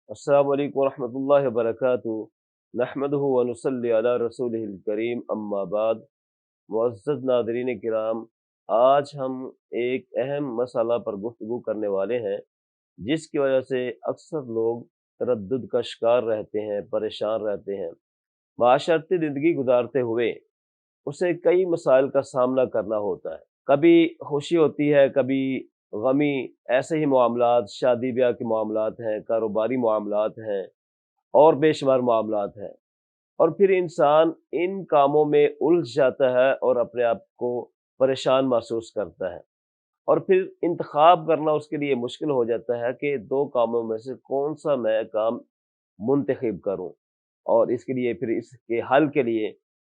السلام علیکم ورحمۃ اللہ وبرکاتہ۔ نحمدہ ونصلی علی رسولہ الکریم، اما بعد۔ معزز ناظرین کرام، آج ہم ایک اہم مسئلہ پر گفتگو کرنے والے ہیں جس کی وجہ سے اکثر لوگ تردد کا شکار رہتے ہیں، پریشان رہتے ہیں۔ معاشرتی زندگی گزارتے ہوئے اسے کئی مسائل کا سامنا کرنا ہوتا ہے، کبھی خوشی ہوتی ہے، کبھی غمی، ایسے ہی معاملات، شادی بیاہ کے معاملات ہیں، کاروباری معاملات ہیں اور بے شمار معاملات ہیں، اور پھر انسان ان کاموں میں الجھ جاتا ہے اور اپنے آپ کو پریشان محسوس کرتا ہے، اور پھر انتخاب کرنا اس کے لیے مشکل ہو جاتا ہے کہ دو کاموں میں سے کون سا میں کام منتخب کروں، اور اس کے لیے پھر اس کے حل کے لیے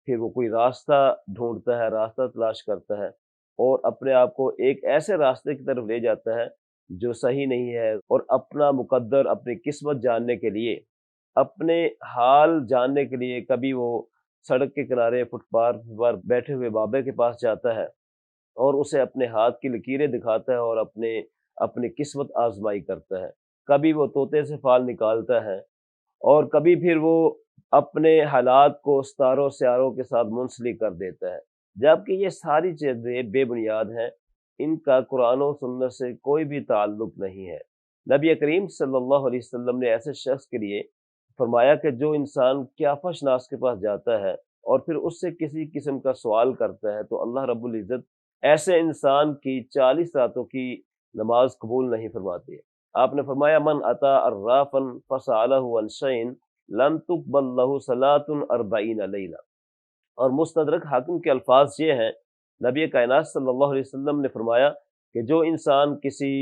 پھر وہ کوئی راستہ ڈھونڈتا ہے، راستہ تلاش کرتا ہے اور اپنے آپ کو ایک ایسے راستے کی طرف لے جاتا ہے جو صحیح نہیں ہے، اور اپنا مقدر، اپنی قسمت جاننے کے لیے، اپنے حال جاننے کے لیے کبھی وہ سڑک کے کنارے فٹ پاتھ پر بیٹھے ہوئے بابے کے پاس جاتا ہے اور اسے اپنے ہاتھ کی لکیریں دکھاتا ہے اور اپنی قسمت آزمائی کرتا ہے۔ کبھی وہ طوطے سے فال نکالتا ہے، اور کبھی پھر وہ اپنے حالات کو ستاروں سیاروں کے ساتھ منسلک کر دیتا ہے، جبکہ یہ ساری چیزیں بے بنیاد ہیں، ان کا قرآن و سنت سے کوئی بھی تعلق نہیں ہے۔ نبی کریم صلی اللہ علیہ وسلم نے ایسے شخص کے لیے فرمایا کہ جو انسان قیافہ شناس کے پاس جاتا ہے اور پھر اس سے کسی قسم کا سوال کرتا ہے تو اللہ رب العزت ایسے انسان کی 40 راتوں کی نماز قبول نہیں فرماتی ہے۔ آپ نے فرمایا من اتا عرافا فسألہ عن شیء لم تقبل لہ صلاۃ 40 لیلہ، اور مستدرک حاکم کے الفاظ یہ ہیں، نبی کائنات صلی اللہ علیہ وسلم نے فرمایا کہ جو انسان کسی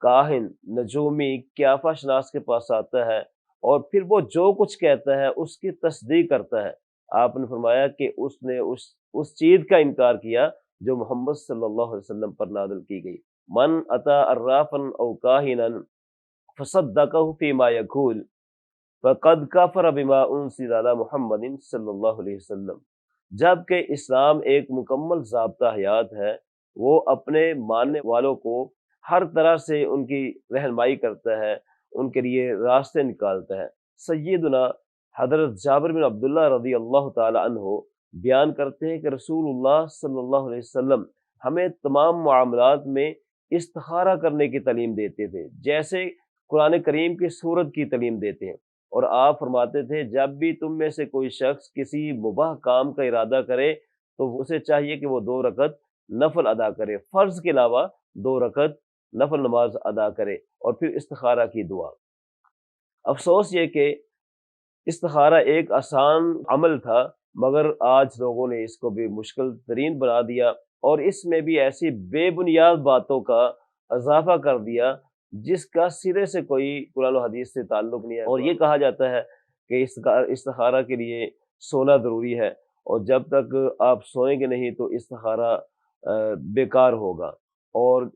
کاہن، نجومی، قیافہ شناس کے پاس آتا ہے اور پھر وہ جو کچھ کہتا ہے اس کی تصدیق کرتا ہے، آپ نے فرمایا کہ اس نے اس چیز کا انکار کیا جو محمد صلی اللہ علیہ وسلم پر نازل کی گئی۔ من اتا عرافا او کاہنا فصدقہ فیما یقول فقد کفر بما انزل علی محمد صلی اللہ علیہ وسلم۔ جبکہ اسلام ایک مکمل ضابطہ حیات ہے، وہ اپنے ماننے والوں کو ہر طرح سے ان کی رہنمائی کرتا ہے، ان کے لیے راستے نکالتا ہے۔ سیدنا حضرت جابر بن عبداللہ رضی اللہ تعالی عنہ بیان کرتے ہیں کہ رسول اللہ صلی اللہ علیہ وسلم ہمیں تمام معاملات میں استخارہ کرنے کی تعلیم دیتے تھے، جیسے قرآن کریم کی سورت کی تعلیم دیتے ہیں، اور آپ فرماتے تھے جب بھی تم میں سے کوئی شخص کسی مباح کام کا ارادہ کرے تو اسے چاہیے کہ وہ 2 رکعت نفل ادا کرے، فرض کے علاوہ 2 رکعت نفل نماز ادا کرے، اور پھر استخارہ کی دعا۔ افسوس یہ کہ استخارہ ایک آسان عمل تھا، مگر آج لوگوں نے اس کو بھی مشکل ترین بنا دیا، اور اس میں بھی ایسی بے بنیاد باتوں کا اضافہ کر دیا جس کا سرے سے کوئی قرآن و حدیث سے تعلق نہیں ہے۔ اور یہ کہا جاتا ہے کہ استخارہ کے لیے سونا ضروری ہے، اور جب تک آپ سوئیں گے نہیں تو استخارہ بیکار ہوگا، اور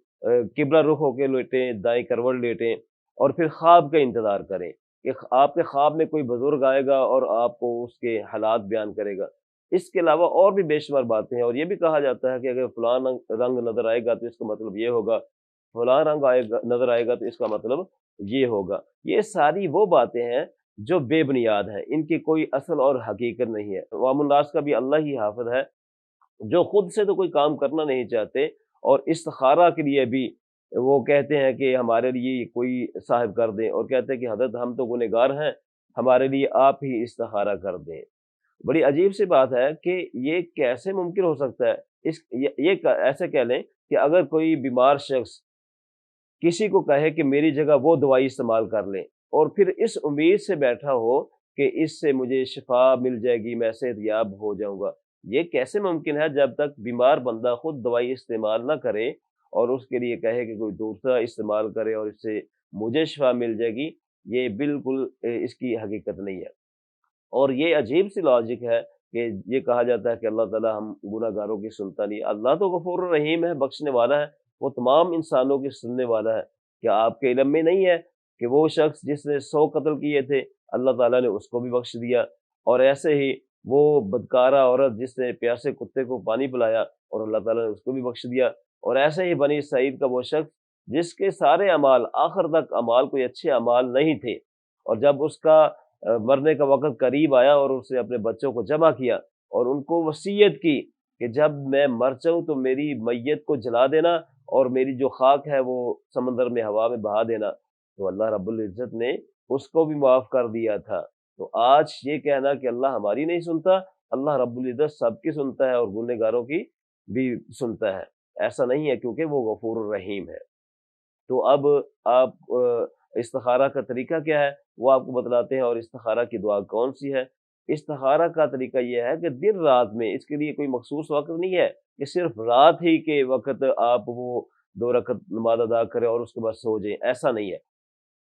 قبلہ رخ ہو کے لیٹیں، دائیں کروٹ لیٹیں، اور پھر خواب کا انتظار کریں کہ آپ کے خواب میں کوئی بزرگ آئے گا اور آپ کو اس کے حالات بیان کرے گا۔ اس کے علاوہ اور بھی بے شمار باتیں ہیں، اور یہ بھی کہا جاتا ہے کہ اگر فلاں رنگ نظر آئے گا تو اس کا مطلب یہ ہوگا، فلاں رنگ نظر آئے گا تو اس کا مطلب یہ ہوگا۔ یہ ساری وہ باتیں ہیں جو بے بنیاد ہیں، ان کی کوئی اصل اور حقیقت نہیں ہے۔ عوام الناس کا بھی اللہ ہی حافظ ہے، جو خود سے تو کوئی کام کرنا نہیں چاہتے، اور استخارہ کے لیے بھی وہ کہتے ہیں کہ ہمارے لیے کوئی صاحب کر دیں، اور کہتے ہیں کہ حضرت ہم تو گنہگار ہیں، ہمارے لیے آپ ہی استخارہ کر دیں۔ بڑی عجیب سی بات ہے کہ یہ کیسے ممکن ہو سکتا ہے؟ یہ ایسے کہہ لیں کہ اگر کوئی بیمار شخص کسی کو کہے کہ میری جگہ وہ دوائی استعمال کر لیں، اور پھر اس امید سے بیٹھا ہو کہ اس سے مجھے شفا مل جائے گی، میں صحت یاب ہو جاؤں گا، یہ کیسے ممکن ہے جب تک بیمار بندہ خود دوائی استعمال نہ کرے اور اس کے لیے کہے کہ کوئی دوسرا استعمال کرے اور اس سے مجھے شفا مل جائے گی؟ یہ بالکل اس کی حقیقت نہیں ہے۔ اور یہ عجیب سی لاجک ہے کہ یہ کہا جاتا ہے کہ اللہ تعالیٰ ہم گناہ گاروں کی سنتا نہیں۔ اللہ تو غفور الرحیم ہے، بخشنے والا ہے، وہ تمام انسانوں کی سننے والا ہے۔ کیا آپ کے علم میں نہیں ہے کہ وہ شخص جس نے 100 قتل کیے تھے، اللہ تعالیٰ نے اس کو بھی بخش دیا، اور ایسے ہی وہ بدکارہ عورت جس نے پیاسے کتے کو پانی پلایا اور اللہ تعالیٰ نے اس کو بھی بخش دیا، اور ایسے ہی بنی اسرائیل کا وہ شخص جس کے سارے اعمال آخر تک اعمال کوئی اچھے اعمال نہیں تھے، اور جب اس کا مرنے کا وقت قریب آیا اور اس نے اپنے بچوں کو جمع کیا اور ان کو وصیت کی کہ جب میں مر جاؤں تو میری میت کو جلا دینا اور میری جو خاک ہے وہ سمندر میں ہوا میں بہا دینا، تو اللہ رب العزت نے اس کو بھی معاف کر دیا تھا۔ تو آج یہ کہنا کہ اللہ ہماری نہیں سنتا، اللہ رب العزت سب کی سنتا ہے اور گنہگاروں کی بھی سنتا ہے، ایسا نہیں ہے کیونکہ وہ غفور الرحیم ہے۔ تو اب آپ استخارہ کا طریقہ کیا ہے وہ آپ کو بتلاتے ہیں، اور استخارہ کی دعا کون سی ہے۔ استخارہ کا طریقہ یہ ہے کہ دن رات میں، اس کے لیے کوئی مخصوص وقت نہیں ہے کہ صرف رات ہی کے وقت آپ وہ 2 رکعت نماز ادا کریں اور اس کے بعد سو جائیں، ایسا نہیں ہے۔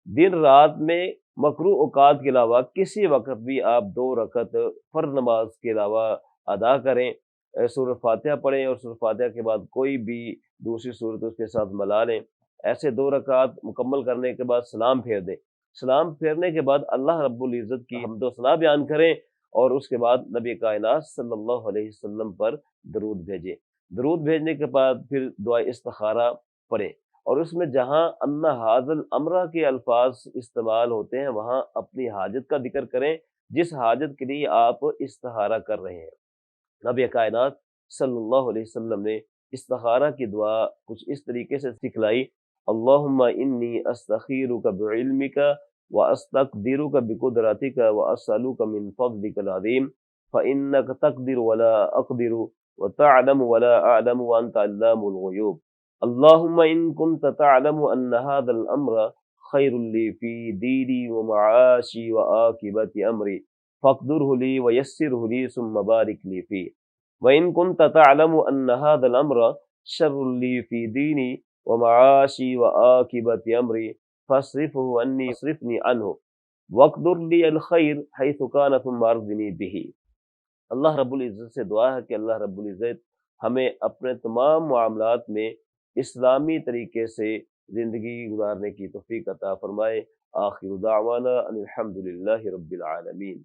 دن رات میں مکروہ اوقات کے علاوہ کسی وقت بھی آپ 2 رکعت فرض نماز کے علاوہ ادا کریں، سورہ فاتحہ پڑھیں اور سورہ فاتحہ کے بعد کوئی بھی دوسری صورت اس کے ساتھ ملا لیں۔ ایسے 2 رکعت مکمل کرنے کے بعد سلام پھیر دیں۔ سلام پھیرنے کے بعد اللہ رب العزت کی حمد و ثنا بیان کریں اور اس کے بعد نبی کائنات صلی اللہ علیہ وسلم پر درود بھیجیں۔ درود بھیجنے کے بعد پھر دعا استخارہ پڑھیں، اور اس میں جہاں ان حاضل امرہ کے الفاظ استعمال ہوتے ہیں وہاں اپنی حاجت کا ذکر کریں، جس حاجت کے لیے آپ استخارہ کر رہے ہیں۔ نبی کائنات صلی اللہ علیہ وسلم نے استخارہ کی دعا کچھ اس طریقے سے سکھلائی: اللہم انی استخیرک بعلمک واستقدرک بقدرتک واسألک من فضلک العظیم فإنک تقدر ولا اقدر وتعلم ولا اعلم وانت علام الغیوب۔ اللہم ان کنت تعلم ان هذا الامر خیر لی فی دینی ومعاشی وعاقبت امری فاقدره لی ویسره لی ثم بارک لی فی، وان کنت تعلم ان هذا الامر شر لی فی دینی ومعاشی وعاقبت امری فاصرفه عنی اصرفنی عنہ واقدر لی الخیر حیث کان ثم ارضنی به۔ اللہ رب العزت سے دعا ہے کہ اللہ رب العزت ہمیں اپنے تمام معاملات میں اسلامی طریقے سے زندگی گزارنے کی توفیق عطا فرمائے۔ آخر دعوانا ان الحمد للہ رب العالمین۔